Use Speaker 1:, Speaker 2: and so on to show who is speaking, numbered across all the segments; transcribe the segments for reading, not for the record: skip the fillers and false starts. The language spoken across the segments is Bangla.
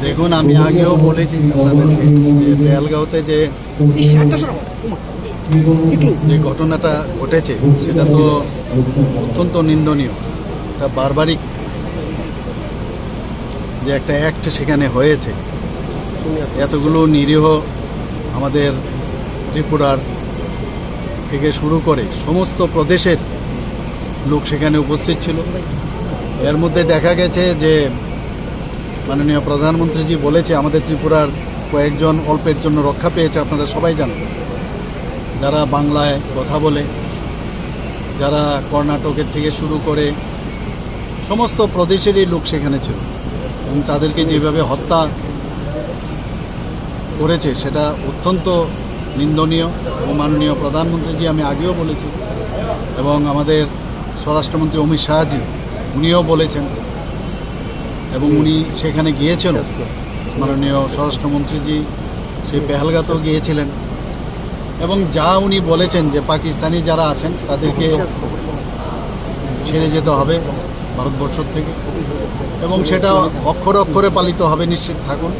Speaker 1: দেখুন, আমি আগেও বলেছি আপনাদেরকে যে পেহেলগাঁওতে যে ঘটনাটা ঘটেছে সেটা তো অত্যন্ত নিন্দনীয়। একটা বারবারিক যে একটা অ্যাক্ট সেখানে হয়েছে, এতগুলো নিরীহ আমাদের ত্রিপুরার থেকে শুরু করে সমস্ত প্রদেশের লোক সেখানে উপস্থিত ছিল। এর মধ্যে দেখা গেছে যে মাননীয় প্রধানমন্ত্রীজি বলেছে আমাদের ত্রিপুরার কয়েকজন অল্পের জন্য রক্ষা পেয়েছে। আপনারা সবাই জানেন, যারা বাংলায় কথা বলে, যারা কর্ণাটকের থেকে শুরু করে সমস্ত প্রদেশেরই লোক সেখানে ছিল, এবং তাদেরকে যেভাবে হত্যা করেছে সেটা অত্যন্ত নিন্দনীয়। এবং মাননীয় প্রধানমন্ত্রীজি, আমি আগেও বলেছি, এবং আমাদের স্বরাষ্ট্রমন্ত্রী অমিত শাহজি উনিও বলেছেন, এবং উনি সেখানে গিয়েছেন। মাননীয় স্বরাষ্ট্রমন্ত্রীজি সেই পেহেলগাঁতেও গিয়েছিলেন, এবং যা উনি বলেছেন যে পাকিস্তানি যারা আছেন তাদেরকে ছেড়ে যেতে হবে ভারতবর্ষ থেকে, এবং সেটা অক্ষরে অক্ষরে পালিত হবে, নিশ্চিত থাকুন।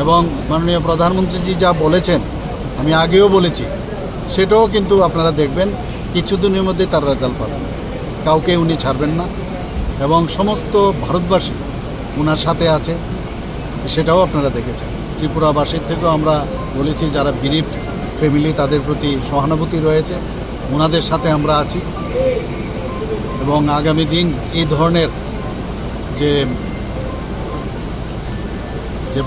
Speaker 1: এবং মাননীয় প্রধানমন্ত্রীজি যা বলেছেন, আমি আগেও বলেছি, সেটাও কিন্তু আপনারা দেখবেন কিছুদিনের মধ্যে তার রেজাল্ট পাবেন। কাউকে উনি ছাড়বেন না, এবং সমস্ত ভারতবাসী ওনার সাথে আছে, সেটাও আপনারা দেখেছেন। ত্রিপুরাবাসীর থেকেও আমরা বলেছি, যারা গরিব ফ্যামিলি তাদের প্রতি সহানুভূতি রয়েছে, ওনাদের সাথে আমরা আছি। এবং আগামী দিন এই ধরনের যে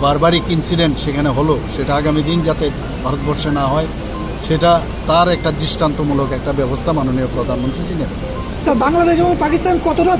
Speaker 1: বারবারিক ইনসিডেন্ট সেখানে হলো, সেটা আগামী দিন যাতে ভারতবর্ষে না হয়, সেটা তার একটা দৃষ্টান্তমূলক একটা ব্যবস্থা মাননীয় প্রধানমন্ত্রীজি নেবেন।
Speaker 2: স্যার, বাংলাদেশ এবং পাকিস্তান কতটা